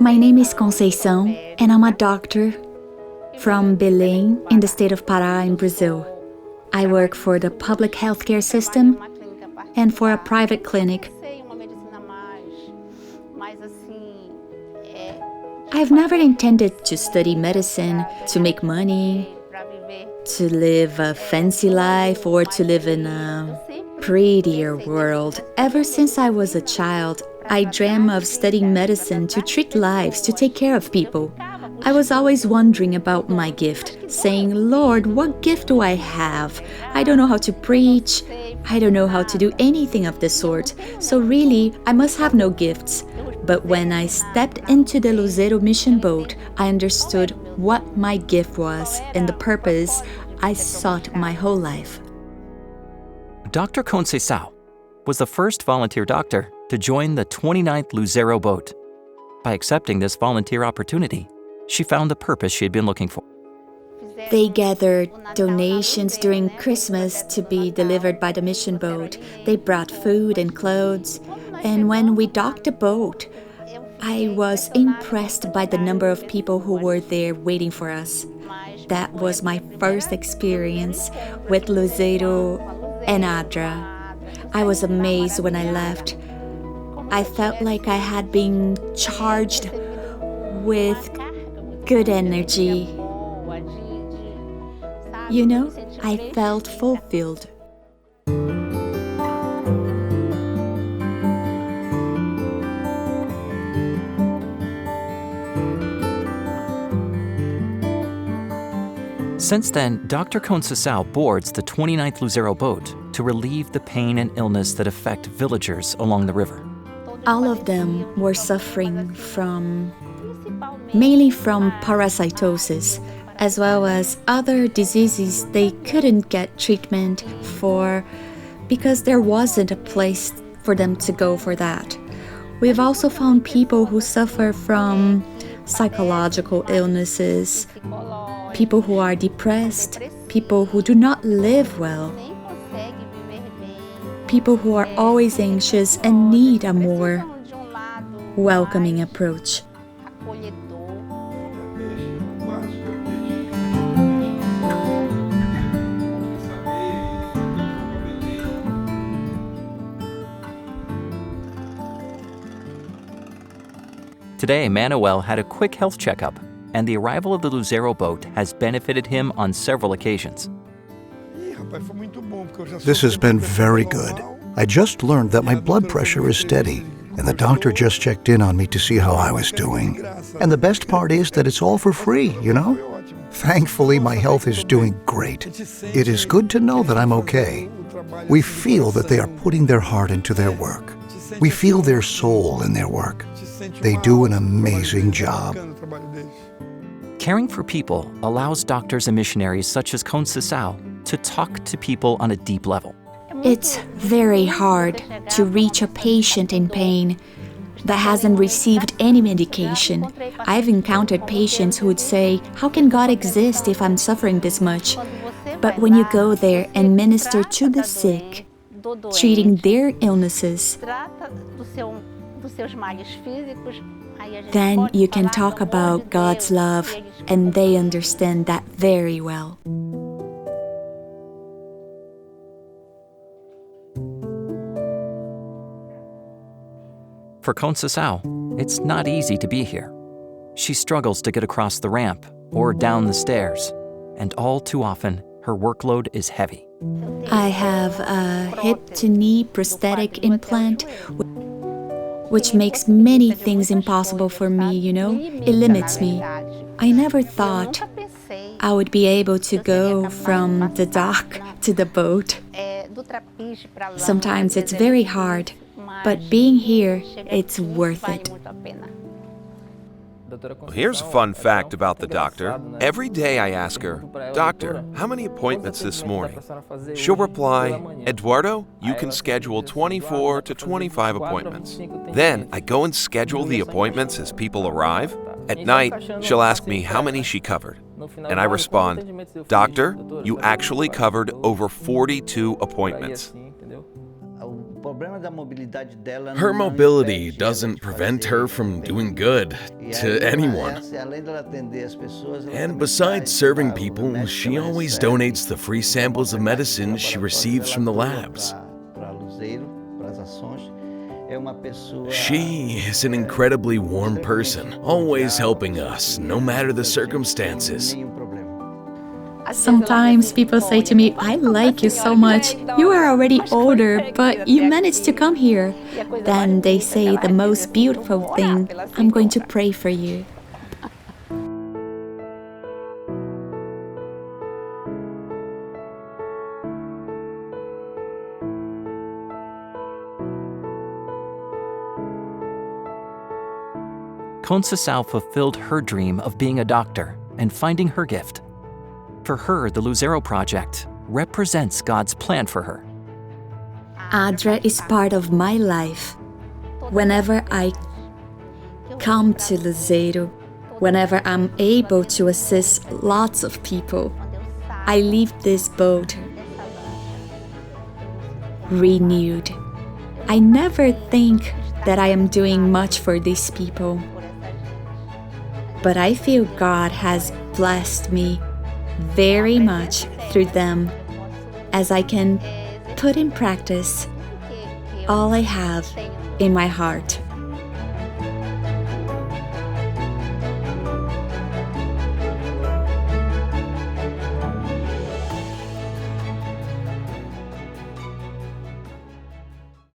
My name is Conceição, and I'm a doctor from Belém, in the state of Pará, in Brazil. I work for the public healthcare system and for a private clinic. I've never intended to study medicine, to make money, to live a fancy life, or to live in a prettier world. Ever since I was a child, I dreamt of studying medicine to treat lives, to take care of people. I was always wondering about my gift, saying, Lord, what gift do I have? I don't know how to preach. I don't know how to do anything of the sort. So really, I must have no gifts. But when I stepped into the Luzeiro mission boat, I understood what my gift was and the purpose I sought my whole life. Dr. Conceição was the first volunteer doctor to join the 29th Luzeiro boat. By accepting this volunteer opportunity, she found the purpose she had been looking for. They gathered donations during Christmas to be delivered by the mission boat. They brought food and clothes. And when we docked the boat, I was impressed by the number of people who were there waiting for us. That was my first experience with Luzeiro and Adra. I was amazed when I left. I felt like I had been charged with good energy. You know, I felt fulfilled. Since then, Dr. Conceição boards the 29th Luzeiro boat to relieve the pain and illness that affect villagers along the river. All of them were suffering mainly from parasitosis, as well as other diseases they couldn't get treatment for because there wasn't a place for them to go for that. We've also found people who suffer from psychological illnesses, people who are depressed, people who do not live well, people who are always anxious and need a more welcoming approach. Today, Manuel had a quick health checkup, and the arrival of the Luzeiro boat has benefited him on several occasions. This has been very good. I just learned that my blood pressure is steady, and the doctor just checked in on me to see how I was doing. And the best part is that it's all for free, you know? Thankfully, my health is doing great. It is good to know that I'm okay. We feel that they are putting their heart into their work. We feel their soul in their work. They do an amazing job. Caring for people allows doctors and missionaries such as Conceição to talk to people on a deep level. It's very hard to reach a patient in pain that hasn't received any medication. I've encountered patients who would say, how can God exist if I'm suffering this much? But when you go there and minister to the sick, treating their illnesses, then you can talk about God's love, and they understand that very well. For Conceição, it's not easy to be here. She struggles to get across the ramp or down the stairs, and all too often, her workload is heavy. I have a hip-to-knee prosthetic implant, which makes many things impossible for me, you know? It limits me. I never thought I would be able to go from the dock to the boat. Sometimes it's very hard, but being here, it's worth it. Here's a fun fact about the doctor. Every day I ask her, Doctor, how many appointments this morning? She'll reply, Eduardo, you can schedule 24 to 25 appointments. Then I go and schedule the appointments as people arrive. At night, she'll ask me how many she covered. And I respond, Doctor, you actually covered over 42 appointments. Her mobility doesn't prevent her from doing good to anyone. And besides serving people, she always donates the free samples of medicine she receives from the labs. She is an incredibly warm person, always helping us, no matter the circumstances. Sometimes people say to me, I like you so much. You are already older, but you managed to come here. Then they say the most beautiful thing, I'm going to pray for you. Conceição fulfilled her dream of being a doctor and finding her gift. For her, the Luzero Project represents God's plan for her. Adra is part of my life. Whenever I come to Luzero, whenever I'm able to assist lots of people, I leave this boat renewed. I never think that I am doing much for these people, but I feel God has blessed me very much through them, as I can put in practice all I have in my heart.